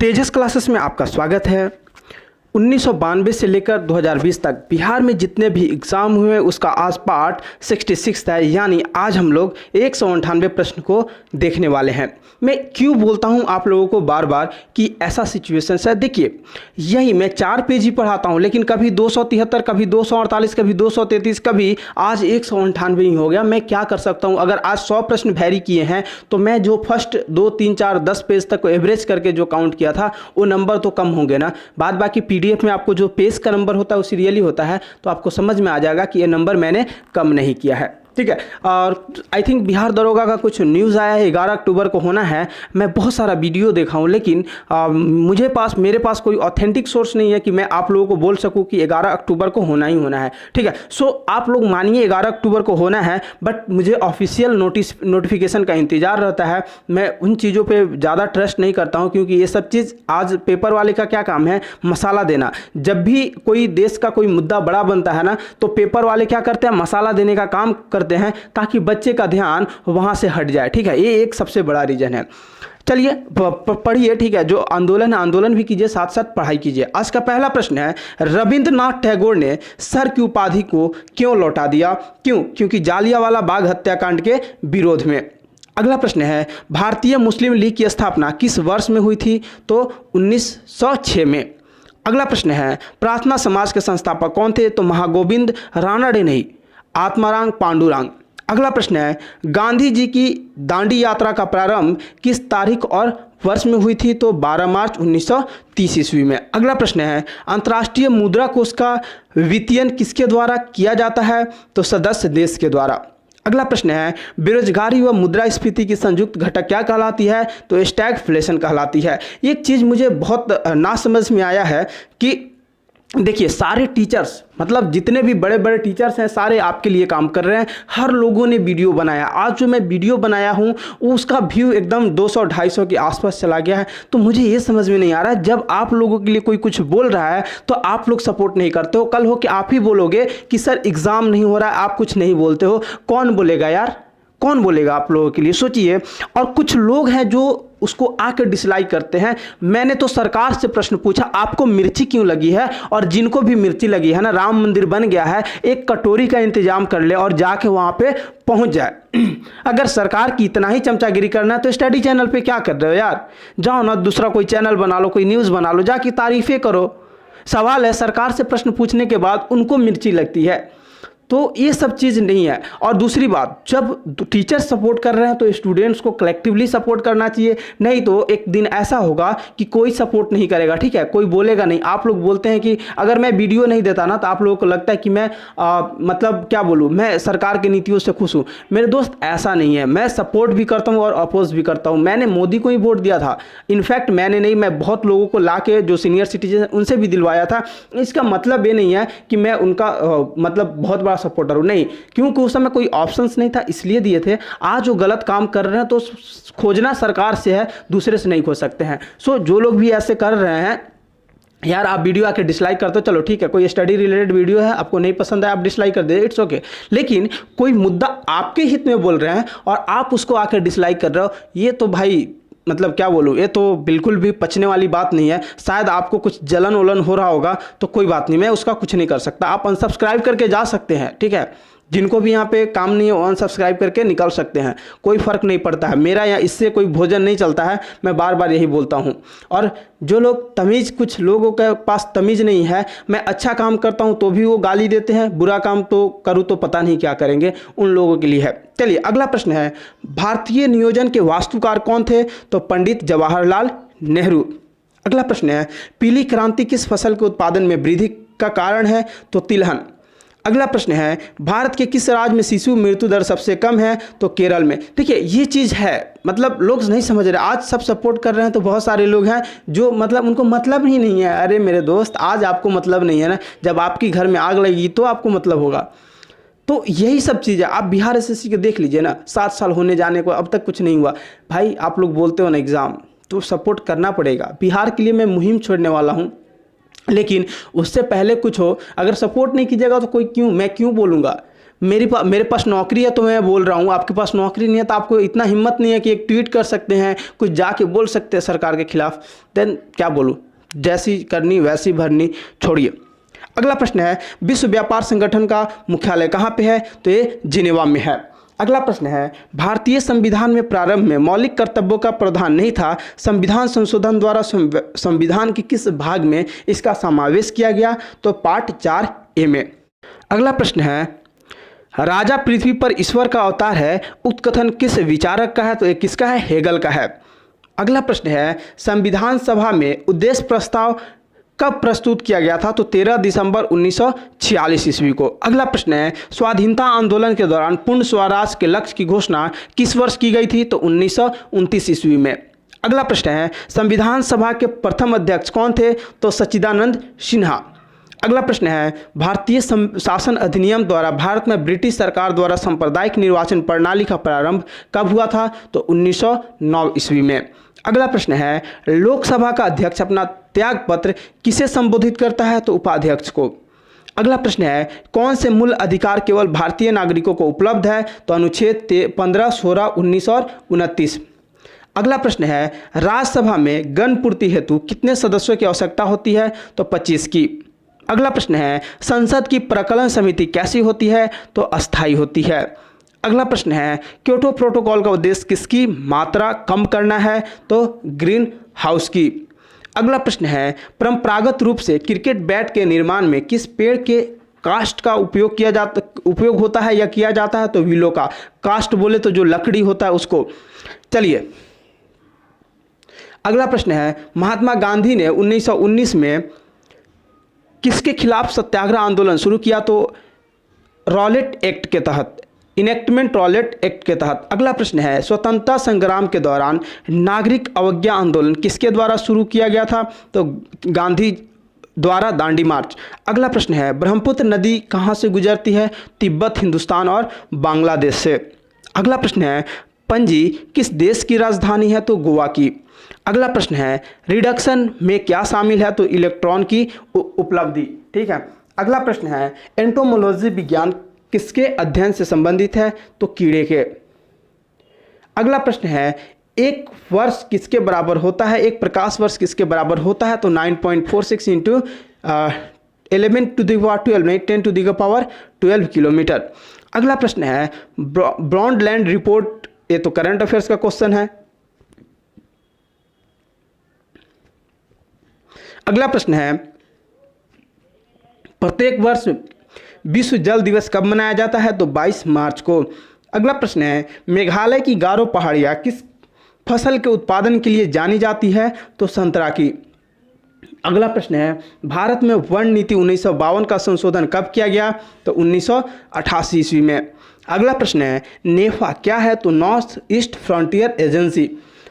तेजस classes में आपका स्वागत है। 1992 से लेकर 2020 तक बिहार में जितने भी एग्ज़ाम हुए उसका आज पार्ट 66 है, यानी आज हम लोग 198 प्रश्न को देखने वाले हैं। मैं क्यों बोलता हूं आप लोगों को बार बार कि ऐसा सिचुएशन है। देखिए, यही मैं 4 पेज ही पढ़ाता हूं, लेकिन कभी 273, कभी 248, कभी 233, कभी आज 198 ही हो गया। मैं क्या कर सकता हूं? अगर आज 100 प्रश्न वैरी किए हैं तो मैं जो फर्स्ट 2, 3, 4, 10 पेज तक को एवरेज करके जो काउंट किया था वो नंबर तो कम होंगे ना। बाद बाकी पीडीएफ में आपको जो पेज का नंबर होता है वो सीरियली होता है, तो आपको समझ में आ जाएगा कि ये नंबर मैंने कम नहीं किया है। ठीक है। और आई थिंक बिहार दरोगा का कुछ न्यूज़ आया है, 11 अक्टूबर को होना है। मैं बहुत सारा वीडियो देखा हूँ, लेकिन मेरे पास कोई ऑथेंटिक सोर्स नहीं है कि मैं आप लोगों को बोल सकूँ कि 11 अक्टूबर को होना ही होना है। ठीक है। सो आप लोग मानिए 11 अक्टूबर को होना है, बट मुझे ऑफिशियल नोटिफिकेशन का इंतज़ार रहता है। मैं उन चीज़ों पर ज़्यादा ट्रस्ट नहीं करता हूँ, क्योंकि ये सब चीज़ आज पेपर वाले का क्या काम है? मसाला देना। जब भी कोई देश का कोई मुद्दा बड़ा बनता है ना, तो पेपर वाले क्या करते हैं? मसाला देने का काम करते हैं, ताकि बच्चे का ध्यान वहां से हट जाए। ठीक है, ये एक सबसे बड़ा रीजन है। चलिए पढ़िए। ठीक है, जो आंदोलन है आंदोलन भी कीजिए, साथ साथ पढ़ाई कीजिए। आज का पहला प्रश्न है, रविंद्रनाथ टैगोर ने सर की उपाधि को क्यों लौटा दिया? क्यों? क्योंकि जालियांवाला बाग हत्याकांड के विरोध में। अगला प्रश्न है, भारतीय मुस्लिम लीग की स्थापना किस वर्ष में हुई थी? तो 1906 में। अगला प्रश्न है, प्रार्थना समाज के संस्थापक कौन थे? तो महागोविंद रानडे नहीं, आत्माराम पांडुरंग। अगला प्रश्न है, गांधी जी की दांडी यात्रा का प्रारंभ किस तारीख और वर्ष में हुई थी? तो 12 मार्च 1930 ईस्वी में। अगला प्रश्न है, अंतर्राष्ट्रीय मुद्रा कोष का वित्तीयन किसके द्वारा किया जाता है? तो सदस्य देश के द्वारा। अगला प्रश्न है, बेरोजगारी व मुद्रास्फीति की संयुक्त घटक क्या कहलाती है? तो स्टैगफ्लेशन कहलाती है। एक चीज़ मुझे बहुत ना समझ में आया है कि देखिए, सारे टीचर्स, मतलब जितने भी बड़े बड़े टीचर्स हैं, सारे आपके लिए काम कर रहे हैं। हर लोगों ने वीडियो बनाया। आज जो मैं वीडियो बनाया हूँ उसका व्यू एकदम 200-250 के आसपास चला गया है। तो मुझे ये समझ में नहीं आ रहा है, जब आप लोगों के लिए कोई कुछ बोल रहा है तो आप लोग सपोर्ट नहीं करते हो। कल हो कि आप ही बोलोगे कि सर एग्ज़ाम नहीं हो रहा है, आप कुछ नहीं बोलते हो। कौन बोलेगा यार? कौन बोलेगा आप लोगों के लिए? सोचिए। और कुछ लोग हैं जो उसको आकर डिसलाइक करते हैं। मैंने तो सरकार से प्रश्न पूछा, आपको मिर्ची क्यों लगी है? और जिनको भी मिर्ची लगी है ना, राम मंदिर बन गया है, एक कटोरी का इंतजाम कर ले और जाके वहां पे पहुंच जाए। अगर सरकार की इतना ही चमचागिरी करना है तो स्टडी चैनल पे क्या कर रहे हो यार? जाओ ना, दूसरा कोई चैनल बना लो, कोई न्यूज़ बना लो, जाके तारीफें करो। सवाल है, सरकार से प्रश्न पूछने के बाद उनको मिर्ची लगती है। तो ये सब चीज़ नहीं है। और दूसरी बात, जब टीचर सपोर्ट कर रहे हैं तो स्टूडेंट्स को कलेक्टिवली सपोर्ट करना चाहिए। नहीं तो एक दिन ऐसा होगा कि कोई सपोर्ट नहीं करेगा। ठीक है, कोई बोलेगा नहीं। आप लोग बोलते हैं कि अगर मैं वीडियो नहीं देता ना तो आप लोगों को लगता है कि मैं मतलब क्या बोलूँ, मैं सरकार की नीतियों से खुश हूँ। मेरे दोस्त, ऐसा नहीं है। मैं सपोर्ट भी करता हूँ और अपोज भी करता हूँ। मैंने मोदी को ही वोट दिया था। इनफैक्ट मैंने नहीं, मैं बहुत लोगों को ला के, जो सीनियर सिटीजन उनसे भी दिलवाया था। इसका मतलब ये नहीं है कि मैं उनका मतलब बहुत बड़ा सपोर्टर हूं, नहीं, क्योंकि उस समय कोई ऑप्शंस नहीं था, इसलिए दिए थे। आज जो गलत काम कर रहे हैं तो खोजना सरकार से है, दूसरे से नहीं खोज सकते हैं। सो जो लोग भी ऐसे कर रहे हैं यार, आप वीडियो आके डिसलाइक कर दो, चलो ठीक है, कोई स्टडी रिलेटेड वीडियो है, आपको नहीं पसंद है, आप डिसलाइक कर दे, इट्स ओके। लेकिन कोई मुद्दा आपके हित में बोल रहे हैं और आप उसको आके डिसलाइक कर रहे हो, ये तो भाई मतलब क्या बोलूँ, ये तो बिल्कुल भी पचने वाली बात नहीं है। शायद आपको कुछ जलन वलन हो रहा होगा, तो कोई बात नहीं, मैं उसका कुछ नहीं कर सकता। आप अनसब्सक्राइब करके जा सकते हैं। ठीक है, जिनको भी यहाँ पे काम नहीं है वो अनसब्सक्राइब करके निकल सकते हैं, कोई फ़र्क नहीं पड़ता है। मेरा यहाँ इससे कोई भोजन नहीं चलता है, मैं बार बार यही बोलता हूँ। और जो लोग तमीज़, कुछ लोगों के पास तमीज़ नहीं है, मैं अच्छा काम करता हूँ तो भी वो गाली देते हैं, बुरा काम तो करूँ तो पता नहीं क्या करेंगे, उन लोगों के लिए है। चलिए अगला प्रश्न है, भारतीय नियोजन के वास्तुकार कौन थे? तो पंडित जवाहरलाल नेहरू। अगला प्रश्न है, पीली क्रांति किस फसल के उत्पादन में वृद्धि का कारण है? तो तिलहन। अगला प्रश्न है, भारत के किस राज्य में शिशु मृत्यु दर सबसे कम है? तो केरल में। देखिए, ये चीज़ है, मतलब लोग नहीं समझ रहे। आज सब सपोर्ट कर रहे हैं तो बहुत सारे लोग हैं जो मतलब उनको मतलब ही नहीं है। अरे मेरे दोस्त, आज आपको मतलब नहीं है ना, जब आपकी घर में आग लगेगी तो आपको मतलब होगा। तो यही सब चीज़ है। आप बिहार एसएससी के देख लीजिए ना, 7 साल होने जाने को अब तक कुछ नहीं हुआ। भाई आप लोग बोलते हो ना एग्ज़ाम, तो सपोर्ट करना पड़ेगा। बिहार के लिए मैं मुहिम छोड़ने वाला हूँ, लेकिन उससे पहले कुछ हो। अगर सपोर्ट नहीं कीजिएगा तो मैं क्यों बोलूँगा? मेरे पास नौकरी है तो मैं बोल रहा हूँ, आपके पास नौकरी नहीं है तो आपको इतना हिम्मत नहीं है कि एक ट्वीट कर सकते हैं, कुछ जाके बोल सकते हैं सरकार के खिलाफ। देन क्या बोलूँ, जैसी करनी वैसी भरनी, छोड़िए। अगला प्रश्न है, विश्व व्यापार संगठन का मुख्यालय कहाँ पे है? तो ये जिनेवा में है। अगला प्रश्न है, भारतीय संविधान में प्रारंभ में मौलिक कर्तव्यों का प्रावधान नहीं था, संविधान संशोधन द्वारा संविधान के किस भाग में इसका समावेश किया गया? तो पार्ट 4A में। अगला प्रश्न है, राजा पृथ्वी पर ईश्वर का अवतार है, उक्त कथन किस विचारक का है? तो ये किसका है? हेगल का है। अगला प्रश्न है, संविधान सभा में उद्देश्य प्रस्ताव कब प्रस्तुत किया गया था? तो 13 दिसंबर 1946 ईस्वी को। अगला प्रश्न है, स्वाधीनता आंदोलन के दौरान पूर्ण स्वराज के लक्ष्य की घोषणा किस वर्ष की गई थी? तो 1929 ईस्वी में। अगला प्रश्न है, संविधान सभा के प्रथम अध्यक्ष कौन थे? तो सच्चिदानंद सिन्हा। अगला प्रश्न है, भारतीय शासन अधिनियम द्वारा भारत में ब्रिटिश सरकार द्वारा सांप्रदायिक निर्वाचन प्रणाली का प्रारंभ कब हुआ था? तो 1909 ईस्वी में। अगला प्रश्न है, लोकसभा का अध्यक्ष अपना त्याग पत्र किसे संबोधित करता है? तो उपाध्यक्ष को। अगला प्रश्न है, कौन से मूल अधिकार केवल भारतीय नागरिकों को उपलब्ध है? तो अनुच्छेद 15, 16, 19 और 29। अगला प्रश्न है, राज्यसभा में गणपूर्ति हेतु कितने सदस्यों की आवश्यकता होती है? तो 25 की। अगला प्रश्न है, संसद की प्रकलन समिति कैसी होती है? तो अस्थायी होती है। अगला प्रश्न है, क्योटो प्रोटोकॉल का उद्देश्य किसकी मात्रा कम करना है? तो ग्रीन हाउस की। अगला प्रश्न है, परंपरागत रूप से क्रिकेट बैट के निर्माण में किस पेड़ के काष्ठ का उपयोग होता है या किया जाता है? तो विलो का। काष्ठ बोले तो जो लकड़ी होता है उसको। चलिए अगला प्रश्न है, महात्मा गांधी ने 1919 में किसके खिलाफ सत्याग्रह आंदोलन शुरू किया? तो रॉलेट एक्ट के तहत, इनेक्टमेंट रॉलेट एक्ट के तहत। अगला प्रश्न है, स्वतंत्रता संग्राम के दौरान नागरिक अवज्ञा आंदोलन किसके द्वारा शुरू किया गया था? तो गांधी द्वारा दांडी मार्च। अगला प्रश्न है, ब्रह्मपुत्र नदी कहाँ से गुजरती है? तिब्बत, हिंदुस्तान और बांग्लादेश से। अगला प्रश्न है, पणजी किस देश की राजधानी है? तो गोवा की। अगला प्रश्न है, रिडक्शन में क्या शामिल है? तो इलेक्ट्रॉन की उपलब्धि। ठीक है। अगला प्रश्न है, एंटोमोलॉजी विज्ञान किसके अध्ययन से संबंधित है? तो कीड़े के। अगला प्रश्न है, एक वर्ष किसके बराबर होता है? एक प्रकाश वर्ष किसके बराबर होता है? तो 9.46 इंटू 11 टू द पावर 12 नहीं 10 टू द पावर 12 किलोमीटर। अगला प्रश्न है, ब्रॉडलैंड रिपोर्ट, ये तो करंट अफेयर्स का क्वेश्चन है। अगला प्रश्न है, प्रत्येक वर्ष विश्व जल दिवस कब मनाया जाता है? तो 22 मार्च को। अगला प्रश्न है, मेघालय की गारो पहाड़ियाँ किस फसल के उत्पादन के लिए जानी जाती है? तो संतरा की। अगला प्रश्न है, भारत में वन नीति 1952 का संशोधन कब किया गया? तो 1988 ईस्वी में। अगला प्रश्न है, नेफा क्या है? तो नॉर्थ ईस्ट फ्रंटियर एजेंसी।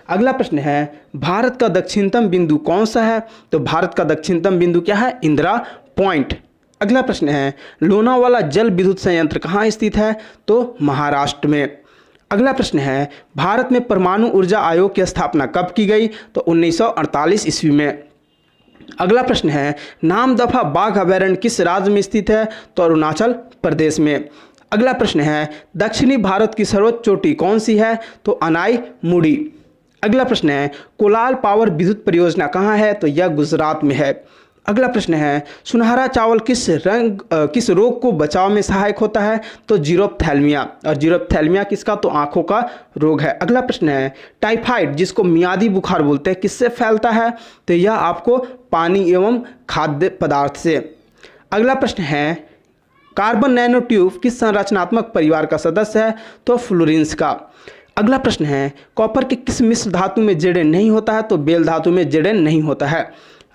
अगला प्रश्न है, भारत का दक्षिणतम बिंदु कौन सा है? तो भारत का दक्षिणतम बिंदु क्या है? इंदिरा पॉइंट। अगला प्रश्न है, लोनावाला जल विद्युत संयंत्र कहाँ स्थित है? तो महाराष्ट्र में। अगला प्रश्न है, भारत में परमाणु ऊर्जा आयोग की स्थापना कब की गई? तो 1948 ईस्वी में। अगला प्रश्न है, नामदफा बाघ अभयारण्य किस राज्य में स्थित है? तो अरुणाचल प्रदेश में। अगला प्रश्न है, दक्षिणी भारत की सर्वोच्च चोटी कौन सी है? तो अनाई मुड़ी। अगला प्रश्न है, कोलाल पावर विद्युत परियोजना कहाँ है? तो यह गुजरात में है। अगला प्रश्न है, सुनहरा चावल किस रोग को बचाव में सहायक होता है? तो जीरोप्थैल्मिया। और जीरोप्थैल्मिया किसका? तो आंखों का रोग है। अगला प्रश्न है, टाइफाइड जिसको मियादी बुखार बोलते हैं किससे फैलता है? तो यह आपको पानी एवं खाद्य पदार्थ से। अगला प्रश्न है, कार्बन नैनो ट्यूब किस संरचनात्मक परिवार का सदस्य है? तो फ्लोरेंस का। अगला प्रश्न है, कॉपर के किस मिश्र धातु में जेडेन नहीं होता है? तो बेल धातु में जेडेन नहीं होता है।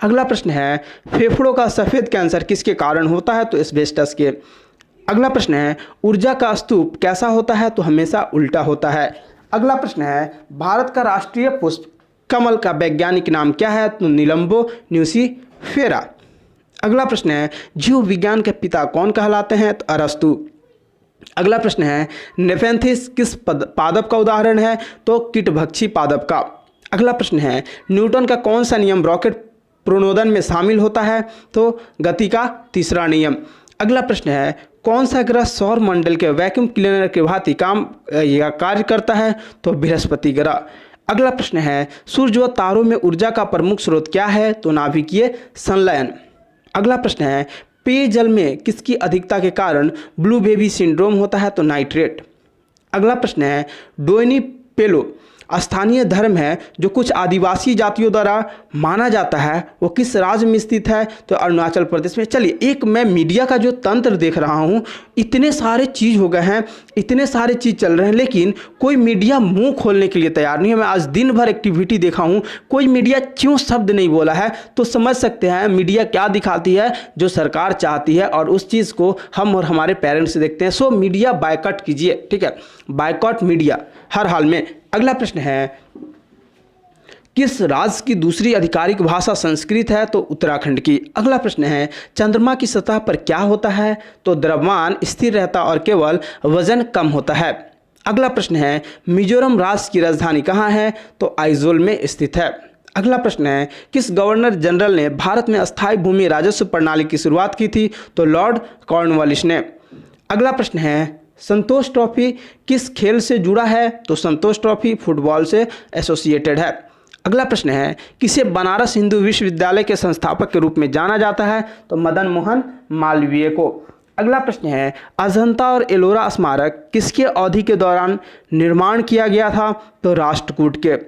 अगला प्रश्न है, फेफड़ों का सफ़ेद कैंसर किसके कारण होता है? तो एस्बेस्टस के। अगला प्रश्न है, ऊर्जा का स्तूप कैसा होता है? तो हमेशा उल्टा होता है। अगला प्रश्न है, भारत का राष्ट्रीय पुष्प कमल का वैज्ञानिक नाम क्या है? तो निलंबो न्यूसीफेरा। अगला प्रश्न है, जीव विज्ञान के पिता कौन कहलाते हैं? तो अरस्तु। अगला प्रश्न है, नेफेंथिस किस पादप का उदाहरण है? तो कीटभक्षी पादप का। अगला प्रश्न है, न्यूटन का कौन सा नियम रॉकेट प्रणोदन में शामिल होता है? तो गति का तीसरा नियम। अगला प्रश्न है, कौन सा ग्रह सौर मंडल के वैक्यूम क्लीनर के भांति काम या कार्य करता है? तो बृहस्पति ग्रह। अगला प्रश्न है, सूर्य व तारों में ऊर्जा का प्रमुख स्रोत क्या है? तो नाभिकीय संलयन। अगला प्रश्न है, पेयजल में किसकी अधिकता के कारण ब्लू बेबी सिंड्रोम होता है? तो नाइट्रेट। अगला प्रश्न है, डोइनी पेलो स्थानीय धर्म है जो कुछ आदिवासी जातियों द्वारा माना जाता है, वो किस राज्य में स्थित है? तो अरुणाचल प्रदेश में। चलिए, एक मैं मीडिया का जो तंत्र देख रहा हूँ, इतने सारे चीज़ हो गए हैं, इतने सारे चीज़ चल रहे हैं, लेकिन कोई मीडिया मुंह खोलने के लिए तैयार नहीं है। मैं आज दिन भर एक्टिविटी देखा हूँ, कोई मीडिया क्यों शब्द नहीं बोला है। तो समझ सकते हैं मीडिया क्या दिखाती है, जो सरकार चाहती है, और उस चीज़ को हम और हमारे पेरेंट्स देखते हैं। सो मीडिया बायकॉट कीजिए, ठीक है, बायकॉट मीडिया हर हाल में। अगला प्रश्न है, किस राज्य की दूसरी आधिकारिक भाषा संस्कृत है? तो उत्तराखंड की। अगला प्रश्न है, चंद्रमा की सतह पर क्या होता है? तो द्रव्यमान स्थिर रहता और केवल वजन कम होता है। अगला प्रश्न है, मिजोरम राज्य की राजधानी कहाँ है? तो आइजोल में स्थित है। अगला प्रश्न है, किस गवर्नर जनरल ने भारत में अस्थायी भूमि राजस्व प्रणाली की शुरुआत की थी? तो लॉर्ड कॉर्नवालिस ने। अगला प्रश्न है, संतोष ट्रॉफी किस खेल से जुड़ा है? तो संतोष ट्रॉफी फुटबॉल से एसोसिएटेड है। अगला प्रश्न है, किसे बनारस हिंदू विश्वविद्यालय के संस्थापक के रूप में जाना जाता है? तो मदन मोहन मालवीय को। अगला प्रश्न है, अजंता और एलोरा स्मारक किसके अवधि के दौरान निर्माण किया गया था? तो राष्ट्रकूट के।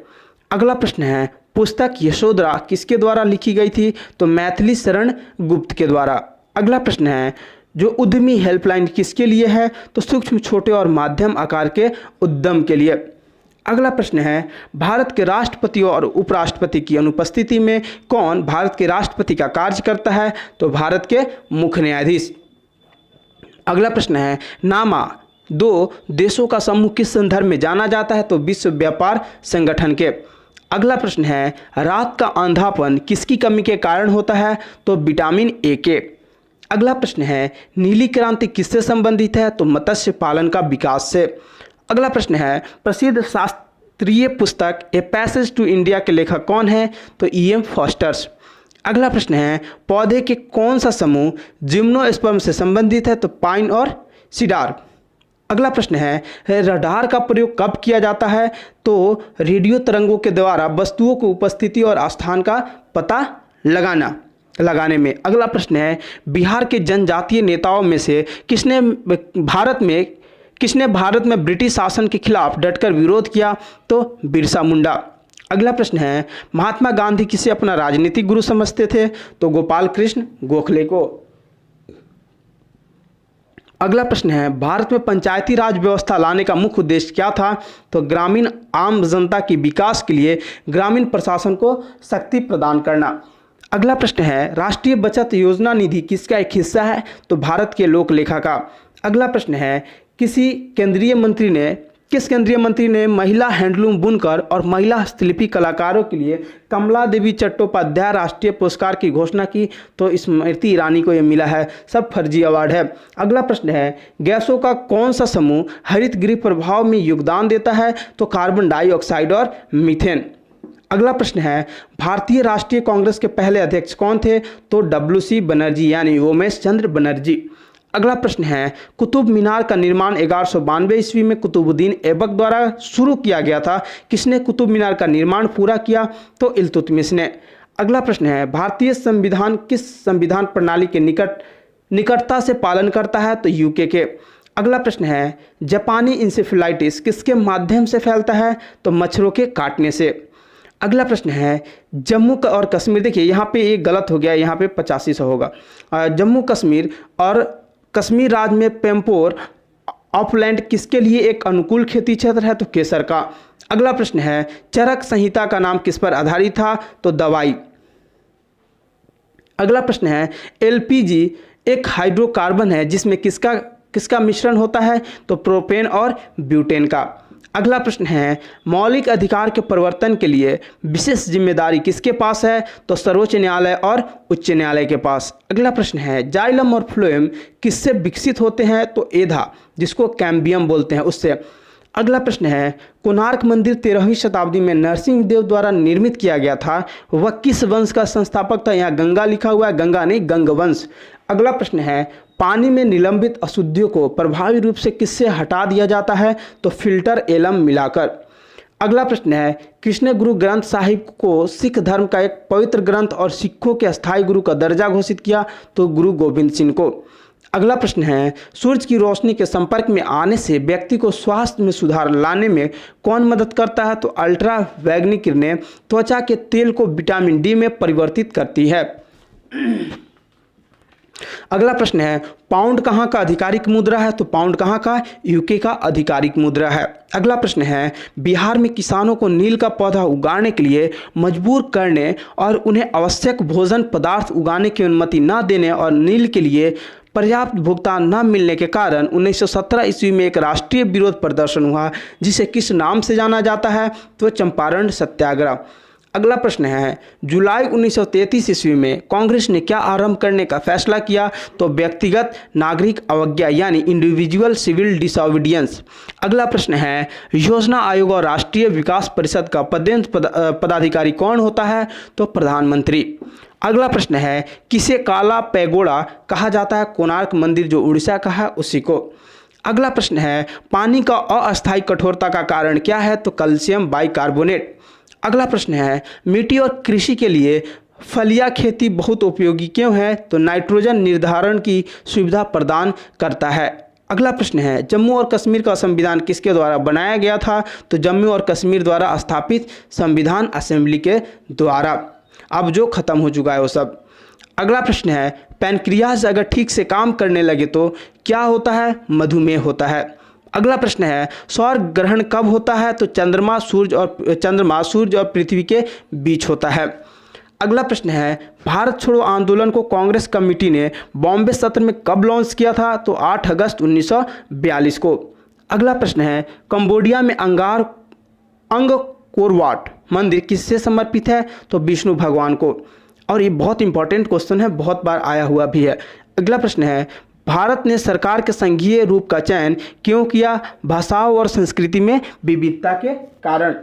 अगला प्रश्न है, पुस्तक यशोधरा किसके द्वारा लिखी गई थी? तो मैथिली शरण गुप्त के द्वारा। अगला प्रश्न है, जो उद्यमी हेल्पलाइन किसके लिए है? तो सूक्ष्म, छोटे और मध्यम आकार के उद्यम के लिए। अगला प्रश्न है, भारत के राष्ट्रपति और उपराष्ट्रपति की अनुपस्थिति में कौन भारत के राष्ट्रपति का कार्य करता है? तो भारत के मुख्य न्यायाधीश। अगला प्रश्न है, नामा दो देशों का समूह किस संदर्भ में जाना जाता है? तो विश्व व्यापार संगठन के। अगला प्रश्न है, रात का अंधापन किसकी कमी के कारण होता है? तो विटामिन ए के। अगला प्रश्न है, नीली क्रांति किससे संबंधित है? तो मत्स्य पालन का विकास से। अगला प्रश्न है, प्रसिद्ध शास्त्रीय पुस्तक ए पैसेज टू इंडिया के लेखक कौन है? तो E.M. फॉस्टर्स। अगला प्रश्न है, पौधे के कौन सा समूह जिम्नोस्पर्म से संबंधित है? तो पाइन और सीडार। अगला प्रश्न है, रडार का प्रयोग कब किया जाता है? तो रेडियो तरंगों के द्वारा वस्तुओं की उपस्थिति और स्थान का पता लगाने में। अगला प्रश्न है, बिहार के जनजातीय नेताओं में से किसने भारत में ब्रिटिश शासन के खिलाफ डटकर विरोध किया? तो बिरसा मुंडा। अगला प्रश्न है, महात्मा गांधी किसे अपना राजनीतिक गुरु समझते थे? तो गोपाल कृष्ण गोखले को। अगला प्रश्न है, भारत में पंचायती राज व्यवस्था लाने का मुख्य उद्देश्य क्या था? तो ग्रामीण आम जनता के विकास के लिए ग्रामीण प्रशासन को शक्ति प्रदान करना। अगला प्रश्न है, राष्ट्रीय बचत योजना निधि किसका एक हिस्सा है? तो भारत के लोक लेखा का। अगला प्रश्न है, किस केंद्रीय मंत्री ने महिला हैंडलूम बुनकर और महिला हस्तलिपि कलाकारों के लिए कमला देवी चट्टोपाध्याय राष्ट्रीय पुरस्कार की घोषणा की? तो स्मृति ईरानी को यह मिला है। सब फर्जी अवार्ड है। अगला प्रश्न है, गैसों का कौन सा समूह हरित गृह प्रभाव में योगदान देता है? तो कार्बन डाइऑक्साइड और मीथेन। अगला प्रश्न है, भारतीय राष्ट्रीय कांग्रेस के पहले अध्यक्ष कौन थे? तो WC बनर्जी यानी उमेश चंद्र बनर्जी। अगला प्रश्न है, कुतुब मीनार का निर्माण 1192 ईस्वी में कुतुबुद्दीन ऐबक द्वारा शुरू किया गया था। किसने कुतुब मीनार का निर्माण पूरा किया? तो इल्तुतमिश ने। अगला प्रश्न है, भारतीय संविधान किस संविधान प्रणाली के निकटता से पालन करता है? तो UK के। अगला प्रश्न है, जापानी इंसेफेलाइटिस किसके माध्यम से फैलता है? तो मच्छरों के काटने से। अगला प्रश्न है, जम्मू और कश्मीर, देखिए यहाँ पे एक गलत हो गया, यहाँ पे 8500 होगा। जम्मू कश्मीर और कश्मीर राज्य में पेम्पोर अपलैंड किसके लिए एक अनुकूल खेती क्षेत्र है? तो केसर का। अगला प्रश्न है, चरक संहिता का नाम किस पर आधारित था? तो दवाई। अगला प्रश्न है, LPG एक हाइड्रोकार्बन है जिसमें किसका मिश्रण होता है? तो प्रोपेन और ब्यूटेन का। अगला प्रश्न है, मौलिक अधिकार के प्रवर्तन के लिए विशेष जिम्मेदारी किसके पास है? तो सर्वोच्च न्यायालय और उच्च न्यायालय के पास। अगला प्रश्न है, जाइलम और फ्लोएम किससे विकसित होते हैं? तो एधा, जिसको कैम्बियम बोलते हैं, उससे। अगला प्रश्न है, कोणार्क मंदिर 13वीं शताब्दी में नरसिंह देव द्वारा निर्मित किया गया था, वह किस वंश का संस्थापक था? यहाँ गंगा लिखा हुआ है, गंगा नहीं गंगवंश। अगला प्रश्न है, पानी में निलंबित अशुद्धियों को प्रभावी रूप से किससे हटा दिया जाता है? तो फिल्टर एलम मिलाकर। अगला प्रश्न है, किसने गुरु ग्रंथ साहिब को सिख धर्म का एक पवित्र ग्रंथ और सिखों के अस्थायी गुरु का दर्जा घोषित किया? तो गुरु गोविंद सिंह को। अगला प्रश्न है, सूरज की रोशनी के संपर्क में आने से व्यक्ति को स्वास्थ्य में सुधार लाने में कौन मदद करता है? तो अल्ट्रा वैगनिक किरणें त्वचा के तेल को विटामिन डी में परिवर्तित करती है। अगला प्रश्न है, पाउंड कहाँ का आधिकारिक मुद्रा है? तो पाउंड कहाँ का? यूके का आधिकारिक मुद्रा है। अगला प्रश्न है, बिहार में किसानों को नील का पौधा उगाने के लिए मजबूर करने और उन्हें आवश्यक भोजन पदार्थ उगाने की अनुमति न देने और नील के लिए पर्याप्त भुगतान न मिलने के कारण 1917 ईस्वी में एक राष्ट्रीय विरोध प्रदर्शन हुआ, जिसे किस नाम से जाना जाता है? तो चंपारण सत्याग्रह। अगला प्रश्न है, जुलाई 1933 ईस्वी में कांग्रेस ने क्या आरंभ करने का फैसला किया? तो व्यक्तिगत नागरिक अवज्ञा यानी इंडिविजुअल सिविल डिसोबीडियंस। अगला प्रश्न है, योजना आयोग और राष्ट्रीय विकास परिषद का पदेन पदाधिकारी कौन होता है? तो प्रधानमंत्री। अगला प्रश्न है, किसे काला पैगोडा कहा जाता है? कोणार्क मंदिर जो उड़ीसा का है उसी को। अगला प्रश्न है, पानी का अस्थायी कठोरता का कारण क्या है? तो कैल्शियम बाइकार्बोनेट। अगला प्रश्न है, मिट्टी और कृषि के लिए फलिया खेती बहुत उपयोगी क्यों है? तो नाइट्रोजन निर्धारण की सुविधा प्रदान करता है। अगला प्रश्न है, जम्मू और कश्मीर का संविधान किसके द्वारा बनाया गया था? तो जम्मू और कश्मीर द्वारा स्थापित संविधान असेंबली के द्वारा, अब जो खत्म हो चुका है वो सब। अगला प्रश्न है, पैनक्रियाज अगर ठीक से काम करने लगे तो क्या होता है? मधुमेह होता है। अगला प्रश्न है, सौर ग्रहण कब होता है? तो चंद्रमा सूर्य और पृथ्वी के बीच होता है। अगला प्रश्न है, भारत छोड़ो आंदोलन को कांग्रेस कमेटी ने बॉम्बे सत्र में कब लॉन्च किया था? तो 8 अगस्त 1942 को। अगला प्रश्न है, कंबोडिया में अंगकोर वाट मंदिर किससे समर्पित है? तो विष्णु भगवान को। और ये बहुत इंपॉर्टेंट क्वेश्चन है, बहुत बार आया हुआ भी है। अगला प्रश्न है, भारत ने सरकार के संघीय रूप का चयन क्यों किया? भाषाओं और संस्कृति में विविधता के कारण।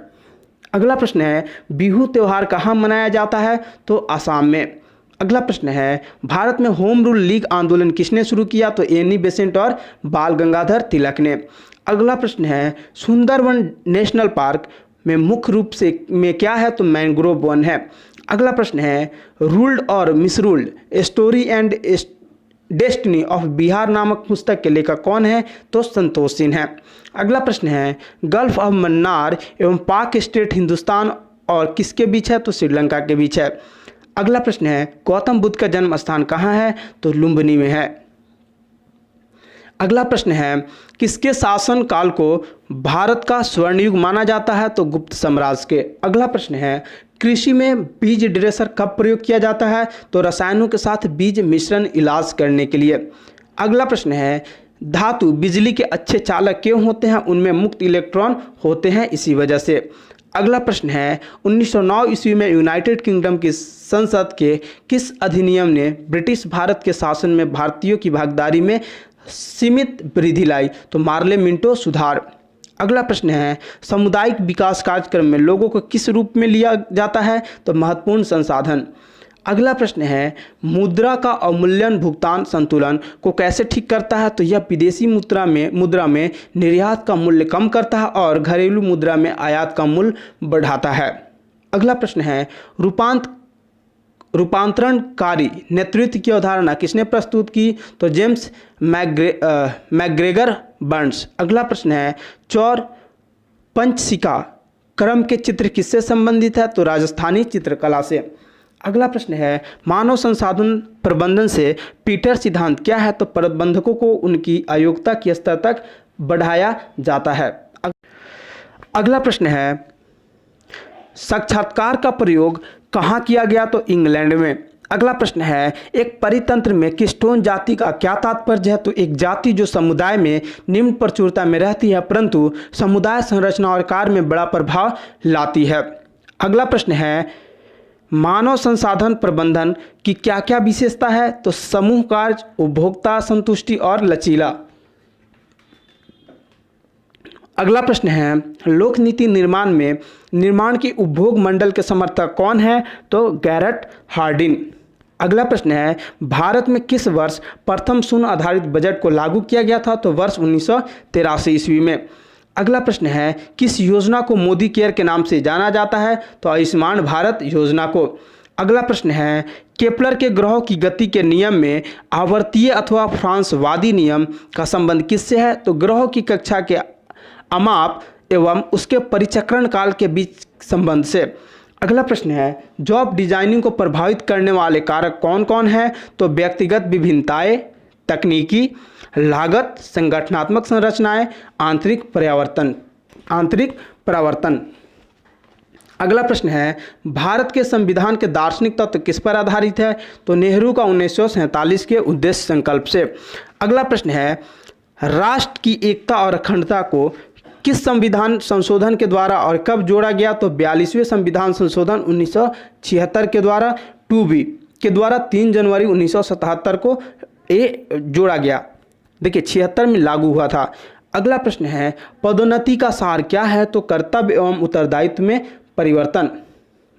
अगला प्रश्न है, बिहू त्यौहार कहाँ मनाया जाता है? तो असम में। अगला प्रश्न है, भारत में होम रूल लीग आंदोलन किसने शुरू किया? तो एनी बेसेंट और बाल गंगाधर तिलक ने। अगला प्रश्न है, सुंदरवन नेशनल पार्क में मुख्य रूप से में क्या है? तो मैंग्रोव वन है। अगला प्रश्न है, रूल्ड और misruled story and destiny of Bihar नामक पुस्तक के लेखक कौन है? तो संतोष सिंह है। अगला प्रश्न है, गल्फ ऑफ मन्नार एवं पाक स्टेट हिंदुस्तान और किसके बीच है? तो श्रीलंका के बीच है। अगला प्रश्न है, गौतम बुद्ध का जन्म स्थान कहाँ है? तो लुम्बिनी में है। अगला प्रश्न है, किसके शासन काल को भारत का स्वर्ण युग माना जाता है? तो गुप्त साम्राज्य के। अगला प्रश्न है, कृषि में बीज ड्रेसर कब प्रयोग किया जाता है? तो रसायनों के साथ बीज मिश्रण इलाज करने के लिए। अगला प्रश्न है, धातु बिजली के अच्छे चालक क्यों होते हैं? उनमें मुक्त इलेक्ट्रॉन होते हैं इसी वजह से। अगला प्रश्न है, 1909 ईस्वी में यूनाइटेड किंगडम की संसद के किस अधिनियम ने ब्रिटिश भारत के शासन में भारतीयों की भागीदारी में सीमित वृद्धि लाई? तो मार्ले मिंटो सुधार। अगला प्रश्न है, सामुदायिक विकास कार्यक्रम में लोगों को किस रूप में लिया जाता है? तो महत्वपूर्ण संसाधन। अगला प्रश्न है, मुद्रा का अवमूल्यन भुगतान संतुलन को कैसे ठीक करता है? तो यह विदेशी मुद्रा में निर्यात का मूल्य कम करता है और घरेलू मुद्रा में आयात का मूल्य बढ़ाता है। अगला प्रश्न है, रूपांतरणकारी नेतृत्व की अवधारणा किसने प्रस्तुत की? तो जेम्स मैकग्रेगर बर्न्स। अगला प्रश्न है, चौर पंचशिका क्रम के चित्र किससे संबंधित है? तो राजस्थानी चित्रकला से। अगला प्रश्न है, मानव संसाधन प्रबंधन से पीटर सिद्धांत क्या है? तो प्रबंधकों को उनकी अयोग्यता के स्तर तक बढ़ाया जाता है। अगला प्रश्न है, साक्षात्कार का प्रयोग कहाँ किया गया? तो इंग्लैंड में। अगला प्रश्न है, एक परितंत्र में कीस्टोन जाति का क्या तात्पर्य है? तो एक जाति जो समुदाय में निम्न प्रचुरता में रहती है परंतु समुदाय संरचना और कार्य में बड़ा प्रभाव लाती है। अगला प्रश्न है, मानव संसाधन प्रबंधन की क्या क्या विशेषता है? तो समूह कार्य, उपभोक्ता संतुष्टि और लचीला। अगला प्रश्न है, लोक नीति निर्माण में निर्माण की उपभोग मंडल के समर्थक कौन है? तो गैरट हार्डिन। अगला प्रश्न है, भारत में किस वर्ष प्रथम शून्य आधारित बजट को लागू किया गया था? तो वर्ष 1983 ईस्वी में। अगला प्रश्न है, किस योजना को मोदी केयर के नाम से जाना जाता है? तो आयुष्मान भारत योजना को। अगला प्रश्न है, केपलर के ग्रहों की गति के नियम में आवर्तीय अथवा फ्रांसवादी नियम का संबंध किससे है? तो ग्रहों की कक्षा के अमाप एवं उसके परिचक्रण काल के बीच संबंध से। अगला प्रश्न है, जॉब डिजाइनिंग को प्रभावित करने वाले कारक कौन कौन हैं? तो व्यक्तिगत विभिन्नताएं, तकनीकी लागत, संगठनात्मक संरचनाएं, आंतरिक परावर्तन। अगला प्रश्न है, भारत के संविधान के दार्शनिक तत्व किस पर आधारित है? तो नेहरू का 1947 के उद्देश्य संकल्प से। अगला प्रश्न है, राष्ट्र की एकता और अखंडता को किस संविधान संशोधन के द्वारा और कब जोड़ा गया? तो 42वें संविधान संशोधन 1976 के द्वारा 2B के द्वारा 3 जनवरी 1977 को जोड़ा गया। देखिए 76 में लागू हुआ था। अगला प्रश्न है, पदोन्नति का सार क्या है? तो कर्तव्य एवं उत्तरदायित्व में परिवर्तन।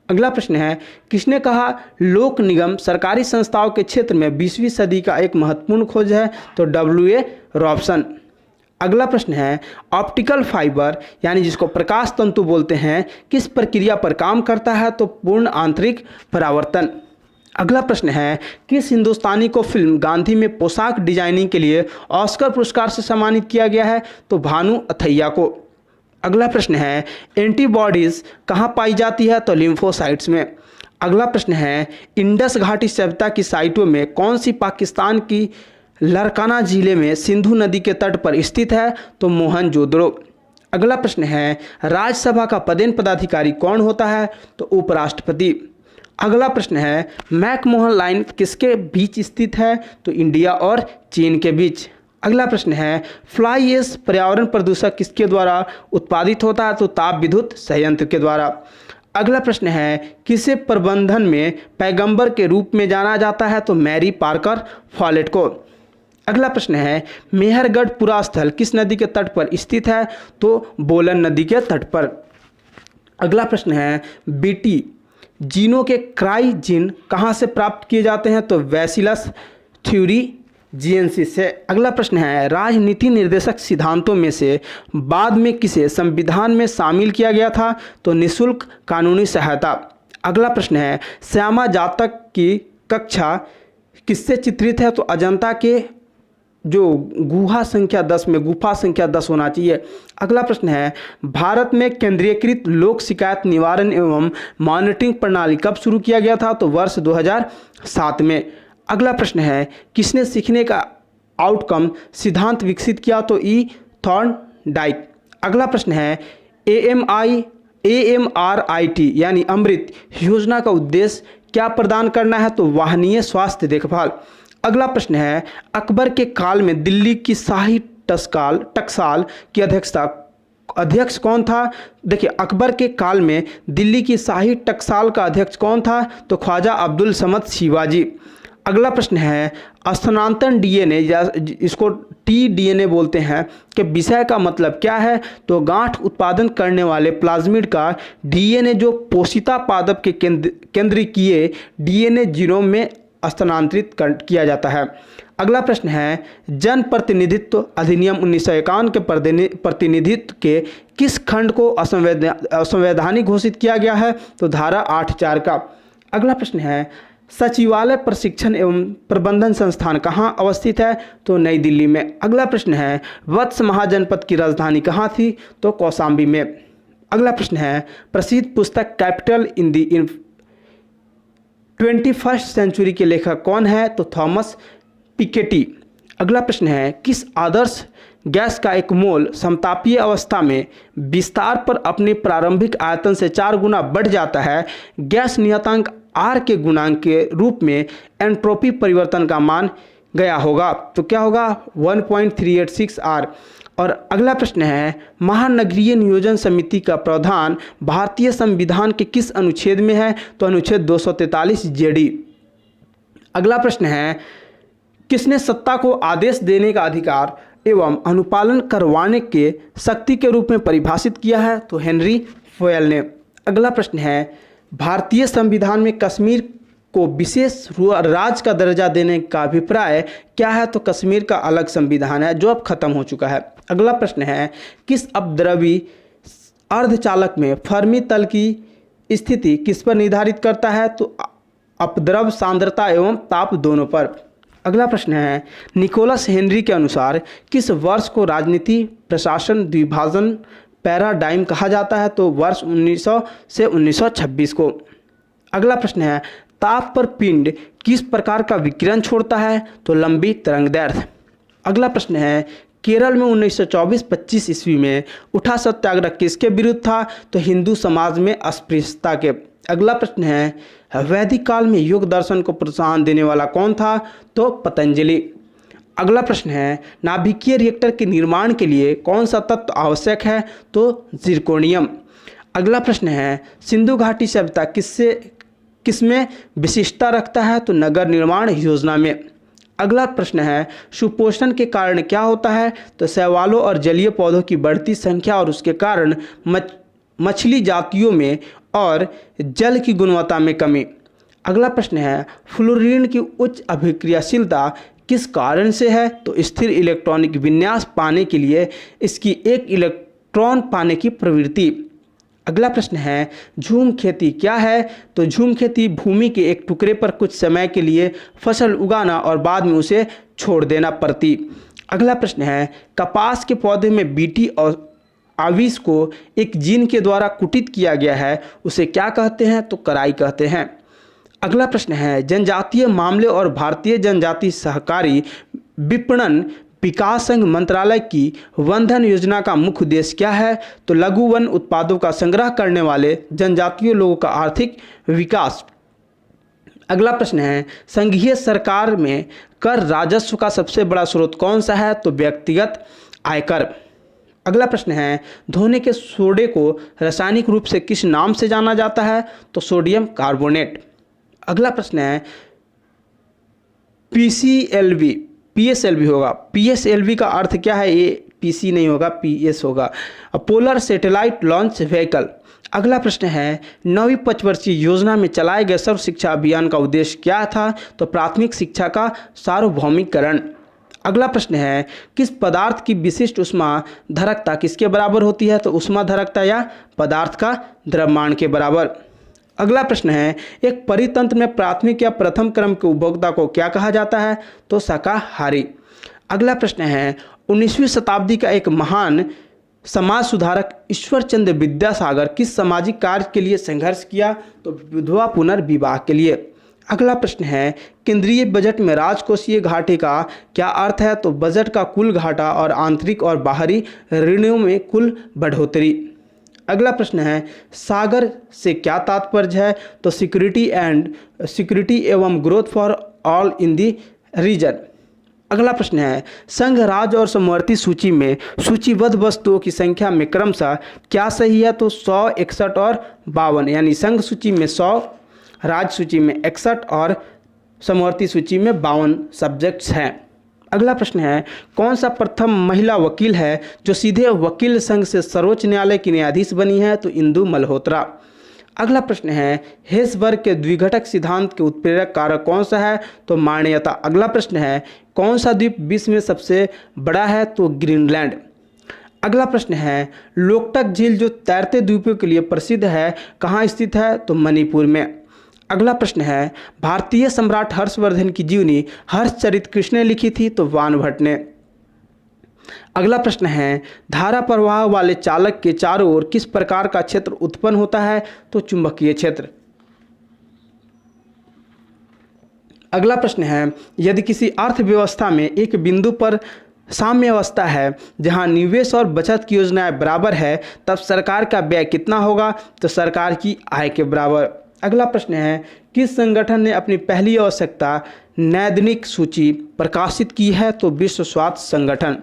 अगला प्रश्न है, किसने कहा लोक निगम सरकारी संस्थाओं के क्षेत्र में 20वीं सदी का एक महत्वपूर्ण खोज है? तो W.A. रॉबसन। अगला प्रश्न है, ऑप्टिकल फाइबर यानी जिसको प्रकाश तंतु बोलते हैं किस प्रक्रिया पर काम करता है? तो पूर्ण आंतरिक परावर्तन। अगला प्रश्न है, किस हिंदुस्तानी को फिल्म गांधी में पोशाक डिजाइनिंग के लिए ऑस्कर पुरस्कार से सम्मानित किया गया है? तो भानु अथैया को। अगला प्रश्न है, एंटीबॉडीज कहाँ पाई जाती है? तो लिम्फोसाइट्स में। अगला प्रश्न है, इंडस घाटी सभ्यता की साइटों में कौन सी पाकिस्तान की लरकाना जिले में सिंधु नदी के तट पर स्थित है? तो मोहनजोदड़ो। अगला प्रश्न है, राज्यसभा का पदेन पदाधिकारी कौन होता है? तो उपराष्ट्रपति। अगला प्रश्न है, मैकमोहन लाइन किसके बीच स्थित है? तो इंडिया और चीन के बीच। अगला प्रश्न है, फ्लाई ऐश पर्यावरण प्रदूषक किसके द्वारा उत्पादित होता है? तो ताप विद्युत संयंत्र के द्वारा। अगला प्रश्न है, किसे प्रबंधन में पैगंबर के रूप में जाना जाता है? तो मैरी पार्कर फॉलेट को। अगला प्रश्न है, मेहरगढ़ पुरा स्थल किस नदी के तट पर स्थित है? तो बोलन नदी के तट पर। अगला प्रश्न है, बीटी जीनों के क्राई जीन कहाँ से प्राप्त किए जाते हैं? तो बैसिलस थ्यूरीजिएंसिस से। अगला प्रश्न है, राजनीति निर्देशक सिद्धांतों में से बाद में किसे संविधान में शामिल किया गया था? तो निःशुल्क कानूनी सहायता। अगला प्रश्न है, श्यामा जातक की कक्षा किससे चित्रित है? तो अजंता के जो गुफा संख्या 10 होना चाहिए। अगला प्रश्न है, भारत में केंद्रीयकृत लोक शिकायत निवारण एवं मॉनिटरिंग प्रणाली कब शुरू किया गया था? तो वर्ष 2007 में। अगला प्रश्न है, किसने सीखने का आउटकम सिद्धांत विकसित किया? तो ई थॉर्नडाइक। अगला प्रश्न है, AMRIT यानी अमृत योजना का उद्देश्य क्या प्रदान करना है? तो वाहनीय स्वास्थ्य देखभाल। अगला प्रश्न है, अकबर के काल में दिल्ली की शाही टकसाल की अध्यक्ष कौन था? देखिए अकबर के काल में दिल्ली की शाही टकसाल का अध्यक्ष कौन था? तो ख्वाजा अब्दुल समद शिवाजी। अगला प्रश्न है, स्थानांतरण DNA या इसको tDNA बोलते हैं कि विषय का मतलब क्या है? तो गांठ उत्पादन करने वाले प्लाज्मिड का DNA जो पोषिता पादप के केंद्रीय DNA जीनोम में स्थानांतरित किया जाता है। अगला प्रश्न है, जन प्रतिनिधित्व अधिनियम 1951 के प्रतिनिधित्व के किस खंड को असंवैधानिक घोषित किया गया है? तो धारा 8(4) का। अगला प्रश्न है, सचिवालय प्रशिक्षण एवं प्रबंधन संस्थान कहाँ अवस्थित है? तो नई दिल्ली में। अगला प्रश्न है, वत्स महाजनपद की राजधानी कहाँ थी? तो कौशाम्बी में। अगला प्रश्न है, प्रसिद्ध पुस्तक capital in the 21st century के लेखक कौन है? तो थॉमस पिकेटी। अगला प्रश्न है, किस आदर्श गैस का एक मोल समतापीय अवस्था में विस्तार पर अपने प्रारंभिक आयतन से 4 गुना बढ़ जाता है? गैस नियतांक R के गुणांक के रूप में एंट्रोपी परिवर्तन का मान गया होगा। तो क्या होगा? 1.386 R। और अगला प्रश्न है, महानगरीय नियोजन समिति का प्रावधान भारतीय संविधान के किस अनुच्छेद में है? तो अनुच्छेद 243 JD। अगला प्रश्न है, किसने सत्ता को आदेश देने का अधिकार एवं अनुपालन करवाने के शक्ति के रूप में परिभाषित किया है? तो हेनरी फोयल ने। अगला प्रश्न है, भारतीय संविधान में कश्मीर को विशेष राज्य का दर्जा देने का अभिप्राय क्या है? तो कश्मीर का अलग संविधान है जो अब खत्म हो चुका है। अगला प्रश्न है, किस अपद्रवी अर्धचालक में फर्मी तल की स्थिति किस पर निर्धारित करता है? तो अपद्रव सांद्रता एवं ताप दोनों पर। अगला प्रश्न है, निकोलस हेनरी के अनुसार किस वर्ष को राजनीति प्रशासन द्विभाजन पैराडाइम कहा जाता है? तो वर्ष 1900 से 1926 को। अगला प्रश्न है, ताप पर पिंड किस प्रकार का विकिरण छोड़ता है? तो लंबी तरंगदैर्घ्य। अगला प्रश्न है, केरल में 1924-25 ईस्वी में उठा सत्याग्रह किसके विरुद्ध था? तो हिंदू समाज में अस्पृश्यता के। अगला प्रश्न है, वैदिक काल में योग दर्शन को प्रोत्साहन देने वाला कौन था? तो पतंजलि। अगला प्रश्न है, नाभिकीय रिएक्टर के निर्माण के लिए कौन सा तत्व आवश्यक है? तो जिरकोनियम। अगला प्रश्न है, सिंधु घाटी सभ्यता किसमें विशिष्टता रखता है? तो नगर निर्माण योजना में। अगला प्रश्न है, सुपोषण के कारण क्या होता है? तो शैवालों और जलीय पौधों की बढ़ती संख्या और उसके कारण मछली जातियों में और जल की गुणवत्ता में कमी। अगला प्रश्न है, फ्लोरीन की उच्च अभिक्रियाशीलता किस कारण से है? तो स्थिर इलेक्ट्रॉनिक विन्यास पाने के लिए इसकी एक इलेक्ट्रॉन पाने की प्रवृत्ति। अगला प्रश्न है, झूम खेती क्या है? तो झूम खेती भूमि के एक टुकड़े पर कुछ समय के लिए फसल उगाना और बाद में उसे छोड़ देना पड़ती। अगला प्रश्न है, कपास के पौधे में बीटी और आविश को एक जीन के द्वारा कुटित किया गया है, उसे क्या कहते हैं? तो कराई कहते हैं। अगला प्रश्न है, जनजातीय मामले और भारतीय जनजाति सहकारी विपणन विकास संघ मंत्रालय की वन धन योजना का मुख्य उद्देश्य क्या है? तो लघु वन उत्पादों का संग्रह करने वाले जनजातीय लोगों का आर्थिक विकास। अगला प्रश्न है, संघीय सरकार में कर राजस्व का सबसे बड़ा स्रोत कौन सा है? तो व्यक्तिगत आयकर। अगला प्रश्न है, धोने के सोडे को रासायनिक रूप से किस नाम से जाना जाता है? तो सोडियम कार्बोनेट। अगला प्रश्न है, PSLV होगा। PSLV का अर्थ क्या है? ये PC नहीं होगा, PS होगा। Polar satellite launch vehicle. अगला प्रश्न है, 9वीं पंचवर्षीय योजना में चलाए गए सर्व शिक्षा अभियान का उद्देश्य क्या था? तो प्राथमिक शिक्षा का सार्वभौमिकरण। अगला प्रश्न है, किस पदार्थ की विशिष्ट ऊष्माधारकता किसके बराबर होती है? तो ऊष्माधारकता या पदार्थ का द्रव्यमान के बराबर। अगला प्रश्न है, एक परितंत्र में प्राथमिक या प्रथम क्रम के उपभोक्ता को क्या कहा जाता है? तो शाकाहारी। अगला प्रश्न है, 19वीं शताब्दी का एक महान समाज सुधारक ईश्वरचंद्र विद्यासागर किस सामाजिक कार्य के लिए संघर्ष किया? तो विधवा पुनर्विवाह के लिए। अगला प्रश्न है, केंद्रीय बजट में राजकोषीय घाटे का क्या अर्थ है? तो बजट का कुल घाटा और आंतरिक और बाहरी ऋणों में कुल बढ़ोतरी। अगला प्रश्न है, सागर से क्या तात्पर्य है? तो सिक्योरिटी एवं growth for all in the region. अगला प्रश्न है, संघ राज्य और समवर्ती सूची में सूचीबद्ध वस्तुओं की संख्या में क्रमशः क्या सही है? तो 100, 61 और 52, यानी संघ सूची में 100, राज्य सूची में 61 और समवर्ती सूची में 52 सब्जेक्ट्स हैं। अगला प्रश्न है, कौन सा प्रथम महिला वकील है जो सीधे वकील संघ से सर्वोच्च न्यायालय की न्यायाधीश बनी है? तो इंदु मल्होत्रा। अगला प्रश्न है, हेसबर्ग के द्विघटक सिद्धांत के उत्प्रेरक कारक कौन सा है? तो मान्यता। अगला प्रश्न है, कौन सा द्वीप विश्व में सबसे बड़ा है? तो ग्रीनलैंड। अगला प्रश्न है, लोकटक झील जो तैरते द्वीपों के लिए प्रसिद्ध है कहाँ स्थित है? तो मणिपुर में। अगला प्रश्न है, भारतीय सम्राट हर्षवर्धन की जीवनी हर्षचरित किसने लिखी थी? तो वानभट्ट ने। अगला प्रश्न है, धारा प्रवाह वाले चालक के चारों ओर किस प्रकार का क्षेत्र उत्पन्न होता है? तो चुंबकीय क्षेत्र। अगला प्रश्न है, यदि किसी अर्थव्यवस्था में एक बिंदु पर साम्य अवस्था है जहां निवेश और बचत की योजनाएं बराबर है, तब सरकार का व्यय कितना होगा? तो सरकार की आय के बराबर। अगला प्रश्न है, किस संगठन ने अपनी पहली आवश्यकता नैदानिक सूची प्रकाशित की है? तो विश्व स्वास्थ्य संगठन।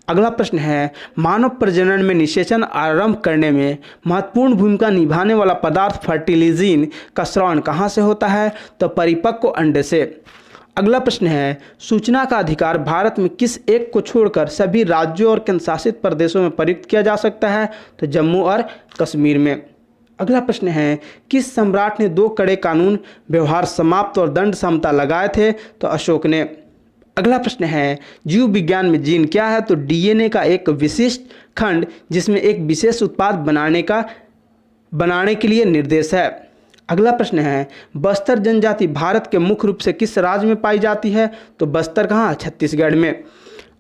अगला प्रश्न है, मानव प्रजनन में निषेचन आरंभ करने में महत्वपूर्ण भूमिका निभाने वाला पदार्थ फर्टिलिजिन का स्राव कहाँ से होता है? तो परिपक्व अंडे से। अगला प्रश्न है, सूचना का अधिकार भारत में किस एक को छोड़कर सभी राज्यों और केंद्र शासित प्रदेशों में प्रयुक्त किया जा सकता है? तो जम्मू और कश्मीर में। अगला प्रश्न है, किस सम्राट ने 2 कड़े कानून व्यवहार समाप्त और दंड समता लगाए थे? तो अशोक ने। अगला प्रश्न है, जीव विज्ञान में जीन क्या है? तो डीएनए का एक विशिष्ट खंड जिसमें एक विशेष उत्पाद बनाने के लिए निर्देश है। अगला प्रश्न है, बस्तर जनजाति भारत के मुख्य रूप से किस राज्य में पाई जाती है? तो बस्तर कहाँ? छत्तीसगढ़ में।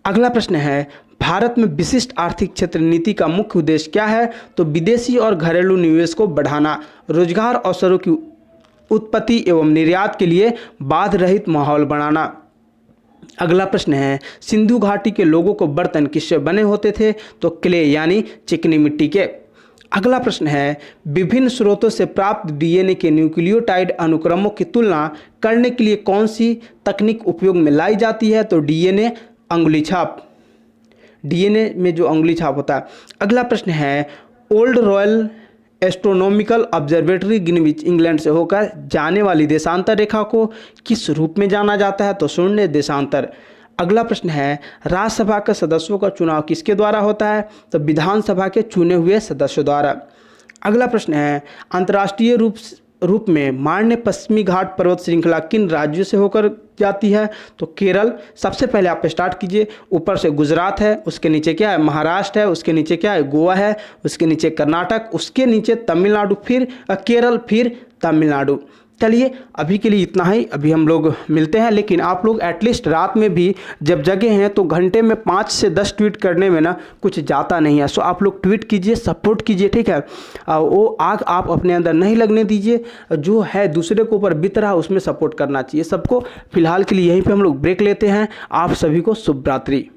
अगला प्रश्न है, भारत में विशिष्ट आर्थिक क्षेत्र नीति का मुख्य उद्देश्य क्या है? तो विदेशी और घरेलू निवेश को बढ़ाना, रोजगार अवसरों की उत्पत्ति एवं निर्यात के लिए बाधा रहित माहौल बनाना। अगला प्रश्न है, सिंधु घाटी के लोगों को बर्तन किससे बने होते थे? तो क्ले यानी चिकनी मिट्टी के। अगला प्रश्न है, विभिन्न स्रोतों से प्राप्त डीएनए के न्यूक्लियोटाइड अनुक्रमों की तुलना करने के लिए कौन सी तकनीक उपयोग में लाई जाती है? तो डीएनए अंगुली छाप, डीएनए में जो अंगुली छाप होता है। अगला प्रश्न है, old royal astronomical observatory Greenwich England से होकर जाने वाली देशांतर रेखा को किस रूप में जाना जाता है? तो शून्य देशांतर। अगला प्रश्न है, राज्यसभा के सदस्यों का चुनाव किसके द्वारा होता है? तो विधानसभा के चुने हुए सदस्यों द्वारा। अगला प्रश्न है, अंतर्राष्ट्रीय रूप में मान्य पश्चिमी घाट पर्वत श्रृंखला किन राज्यों से होकर जाती है? तो केरल। सबसे पहले आप स्टार्ट कीजिए, ऊपर से गुजरात है, उसके नीचे क्या है? महाराष्ट्र है, उसके नीचे क्या है? गोवा है, उसके नीचे कर्नाटक, उसके नीचे तमिलनाडु, फिर केरल, फिर तमिलनाडु। चलिए अभी के लिए इतना ही, अभी हम लोग मिलते हैं। लेकिन आप लोग एटलीस्ट रात में भी जब जगे हैं तो घंटे में 5 से 10 ट्वीट करने में ना कुछ जाता नहीं है। सो आप लोग ट्वीट कीजिए, सपोर्ट कीजिए, ठीक है। वो आग आप अपने अंदर नहीं लगने दीजिए, जो है दूसरे के ऊपर बीत रहा उसमें सपोर्ट करना चाहिए सबको। फिलहाल के लिए यहीं पे हम लोग ब्रेक लेते हैं। आप सभी को शुभ रात्रि।